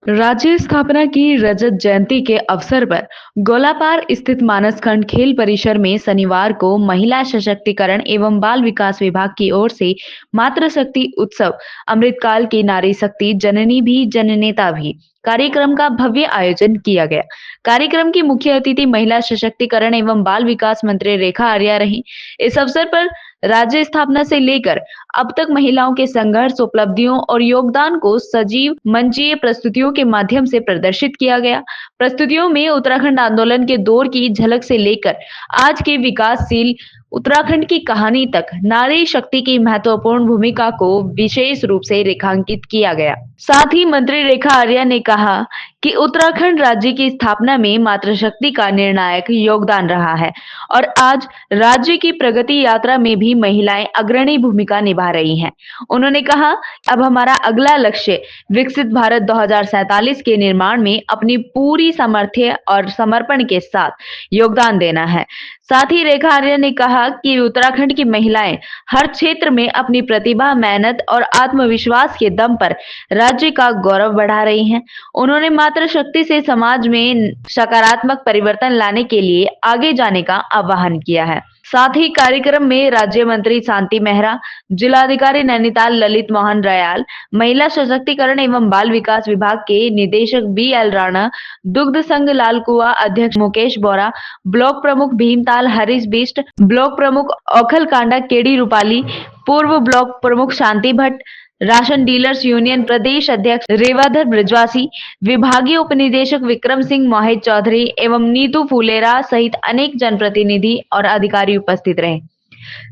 राज्य स्थापना की रजत जयंती के अवसर पर गोलापार स्थित मानसखंड खेल परिसर में शनिवार को महिला सशक्तिकरण एवं बाल विकास विभाग की ओर से मातृशक्ति उत्सव अमृतकाल की नारी शक्ति जननी भी जननेता भी कार्यक्रम का भव्य आयोजन किया गया। कार्यक्रम की मुख्य अतिथि महिला सशक्तिकरण एवं बाल विकास मंत्री रेखा आर्या रही। इस अवसर पर राज्य स्थापना से लेकर अब तक महिलाओं के संघर्ष, उपलब्धियों और योगदान को सजीव मंचीय प्रस्तुतियों के माध्यम से प्रदर्शित किया गया। प्रस्तुतियों में उत्तराखंड आंदोलन के दौर की झलक से लेकर आज के विकासशील उत्तराखंड की कहानी तक नारी शक्ति की महत्वपूर्ण भूमिका को विशेष रूप से रेखांकित किया गया। साथ ही मंत्री रेखा आर्या ने कहा कि उत्तराखंड राज्य की स्थापना में मातृशक्ति का निर्णायक योगदान रहा है और आज राज्य की प्रगति यात्रा में भी महिलाएं अग्रणी भूमिका निभा रही हैं। उन्होंने कहा, अब हमारा अगला लक्ष्य विकसित भारत 2047 के निर्माण में अपनी पूरी सामर्थ्य और समर्पण के साथ योगदान देना है। साथ ही रेखा आर्य ने कहा कि उत्तराखंड की महिलाएं हर क्षेत्र में अपनी प्रतिभा, मेहनत और आत्मविश्वास के दम पर राज्य का गौरव बढ़ा रही हैं। उन्होंने मातृशक्ति से समाज में सकारात्मक परिवर्तन लाने के लिए आगे जाने का आह्वान किया है। साथ ही कार्यक्रम में राज्य मंत्री शांति मेहरा, जिलाधिकारी नैनीताल ललित मोहन रयाल, महिला सशक्तिकरण एवं बाल विकास विभाग के निदेशक BL राणा, दुग्ध संघ लालकुआ अध्यक्ष मुकेश बोरा, ब्लॉक प्रमुख भीमताल हरीश बिष्ट, ब्लॉक प्रमुख औखल कांडा केडी रूपाली, पूर्व ब्लॉक प्रमुख शांति भट्ट, राशन डीलर्स यूनियन प्रदेश अध्यक्ष रेवाधर ब्रजवासी, विभागीय उपनिदेशक विक्रम सिंह मोहित चौधरी एवं नीतू फुलेरा सहित अनेक जनप्रतिनिधि और अधिकारी उपस्थित रहे।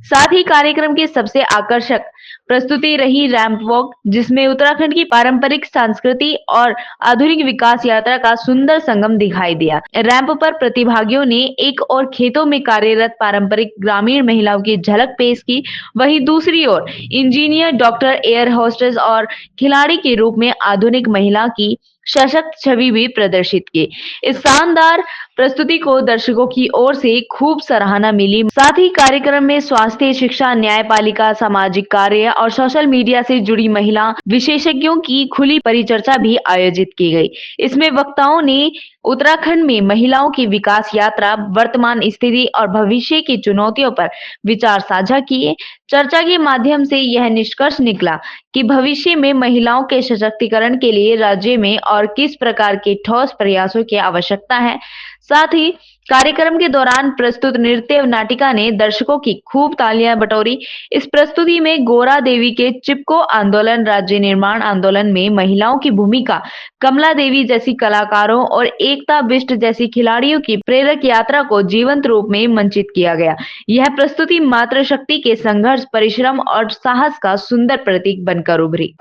साथ ही कार्यक्रम की सबसे आकर्षक प्रस्तुति रही रैंप वॉक, जिसमें उत्तराखंड की पारंपरिक संस्कृति और आधुनिक विकास यात्रा का सुंदर संगम दिखाई दिया। रैंप पर प्रतिभागियों ने एक और खेतों में कार्यरत पारंपरिक ग्रामीण महिलाओं की झलक पेश की, वहीं दूसरी ओर इंजीनियर, डॉक्टर, एयर होस्टेस और खिलाड़ी के रूप में आधुनिक महिला की सशक्त छवि भी प्रदर्शित की। इस शानदार प्रस्तुति को दर्शकों की ओर से खूब सराहना मिली। साथ ही कार्यक्रम में स्वास्थ्य, शिक्षा, न्यायपालिका, सामाजिक कार्य और सोशल मीडिया से जुड़ी महिला विशेषज्ञों की खुली परिचर्चा भी आयोजित की गई। इसमें वक्ताओं ने उत्तराखंड में महिलाओं की विकास यात्रा, वर्तमान स्थिति और भविष्य की चुनौतियों पर विचार साझा किए। चर्चा के माध्यम से यह निष्कर्ष निकला कि भविष्य में महिलाओं के सशक्तिकरण के लिए राज्य में और किस प्रकार के ठोस प्रयासों की आवश्यकता है। साथ ही कार्यक्रम के दौरान प्रस्तुत नृत्य नाटिका ने दर्शकों की खूब तालियां बटोरी। इस प्रस्तुति में गोरा देवी के चिपको आंदोलन, राज्य निर्माण आंदोलन में महिलाओं की भूमिका, कमला देवी जैसी कलाकारों और एकता बिष्ट जैसी खिलाड़ियों की प्रेरक यात्रा को जीवंत रूप में मंचित किया गया। यह प्रस्तुति मातृशक्ति के संघर्ष, परिश्रम और साहस का सुंदर प्रतीक बनकर उभरी।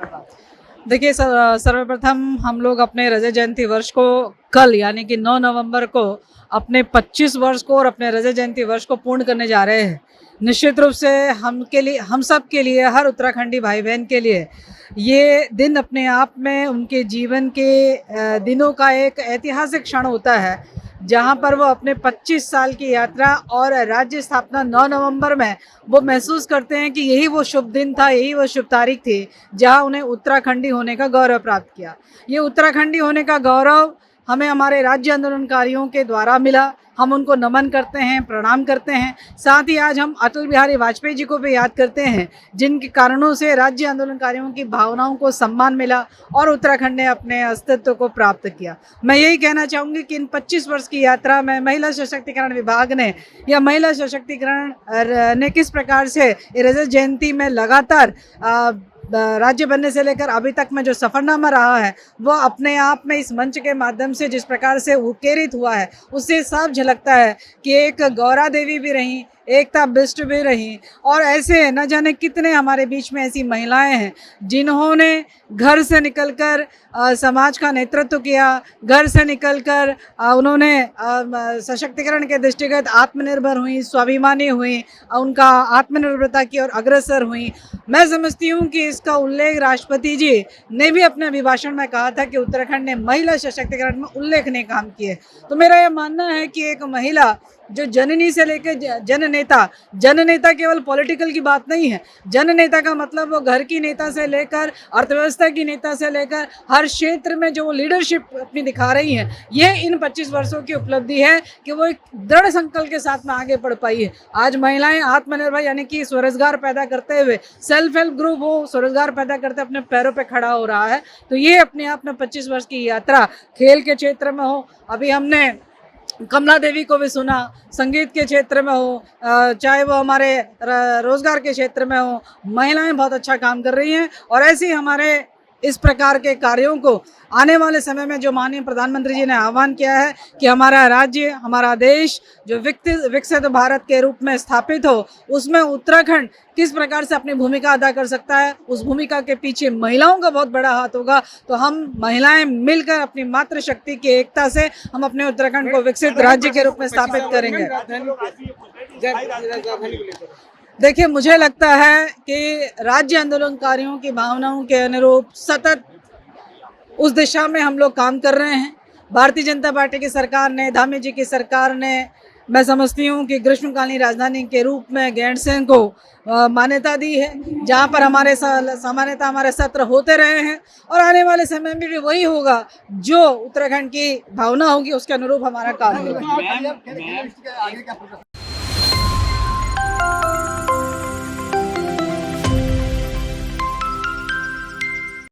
देखिए सर्वप्रथम हम लोग अपने रजत जयंती वर्ष को कल यानी कि 9 नवंबर को अपने 25 वर्ष को और अपने रजत जयंती वर्ष को पूर्ण करने जा रहे हैं। निश्चित रूप से हम सब के लिए, हर उत्तराखंडी भाई बहन के लिए ये दिन अपने आप में उनके जीवन के दिनों का एक ऐतिहासिक क्षण होता है, जहाँ पर वो अपने 25 साल की यात्रा और राज्य स्थापना 9 नवंबर में वो महसूस करते हैं कि यही वो शुभ दिन था, यही वो शुभ तारीख थी जहाँ उन्हें उत्तराखंडी होने का गौरव प्राप्त किया। ये उत्तराखंडी होने का गौरव हमें हमारे राज्य आंदोलनकारियों के द्वारा मिला। हम उनको नमन करते हैं, प्रणाम करते हैं। साथ ही आज हम अटल बिहारी वाजपेयी जी को भी याद करते हैं, जिनके कारणों से राज्य आंदोलनकारियों की भावनाओं को सम्मान मिला और उत्तराखंड ने अपने अस्तित्व को प्राप्त किया। मैं यही कहना चाहूँगी कि इन 25 वर्ष की यात्रा में महिला सशक्तिकरण विभाग ने या महिला सशक्तिकरण ने किस प्रकार से रजत जयंती में लगातार राज्य बनने से लेकर अभी तक में जो सफरनामा रहा है, वो अपने आप में इस मंच के माध्यम से जिस प्रकार से उकेरित हुआ है, उससे साफ झलकता है कि एक गौरा देवी भी रहीं, एकता बिष्ट भी रही और ऐसे न जाने कितने हमारे बीच में ऐसी महिलाएं हैं जिन्होंने घर से निकलकर समाज का नेतृत्व किया, घर से निकलकर उन्होंने सशक्तिकरण के दृष्टिगत आत्मनिर्भर हुई, स्वाभिमानी हुई, उनका आत्मनिर्भरता की ओर अग्रसर हुई। मैं समझती हूँ कि इसका उल्लेख राष्ट्रपति जी ने भी अपने अभिभाषण में कहा था कि उत्तराखंड ने महिला सशक्तिकरण में उल्लेखनीय काम किए। तो मेरा यह मानना है कि एक महिला जो जननी से लेकर जननेता, जननेता केवल पॉलिटिकल की बात नहीं है, जननेता का मतलब वो घर की नेता से लेकर अर्थव्यवस्था की नेता से लेकर हर क्षेत्र में जो वो लीडरशिप अपनी दिखा रही है, ये इन 25 वर्षों की उपलब्धि है कि वो एक दृढ़ संकल्प के साथ में आगे बढ़ पाई है। आज महिलाएं आत्मनिर्भर यानी कि स्वरोजगार पैदा करते हुए, सेल्फ हेल्प ग्रुप वो स्वरोजगार पैदा करते अपने पैरों पे खड़ा हो रहा है। तो ये अपने आप में 25 वर्ष की यात्रा, खेल के क्षेत्र में हो, अभी हमने कमला देवी को भी सुना, संगीत के क्षेत्र में हो, चाहे वो हमारे रोजगार के क्षेत्र में हो, महिलाएं बहुत अच्छा काम कर रही हैं। और ऐसे ही हमारे इस प्रकार के कार्यों को आने वाले समय में जो माननीय प्रधानमंत्री जी ने आह्वान किया है कि हमारा राज्य, हमारा देश जो विकसित भारत के रूप में स्थापित हो, उसमें उत्तराखंड किस प्रकार से अपनी भूमिका अदा कर सकता है, उस भूमिका के पीछे महिलाओं का बहुत बड़ा हाथ होगा। तो हम महिलाएं मिलकर अपनी मातृशक्ति की एकता से हम अपने उत्तराखंड को विकसित राज्य के रूप में स्थापित करेंगे। देखिए, मुझे लगता है कि राज्य आंदोलनकारियों की भावनाओं के अनुरूप सतत उस दिशा में हम लोग काम कर रहे हैं। भारतीय जनता पार्टी की सरकार ने, धामी जी की सरकार ने, मैं समझती हूँ कि ग्रीष्मकालीन राजधानी के रूप में गैंडसेन को मान्यता दी है, जहाँ पर हमारे सामान्यतः हमारे सत्र होते रहे हैं और आने वाले समय में भी वही होगा जो उत्तराखंड की भावना होगी, उसके अनुरूप हमारा काम होगा।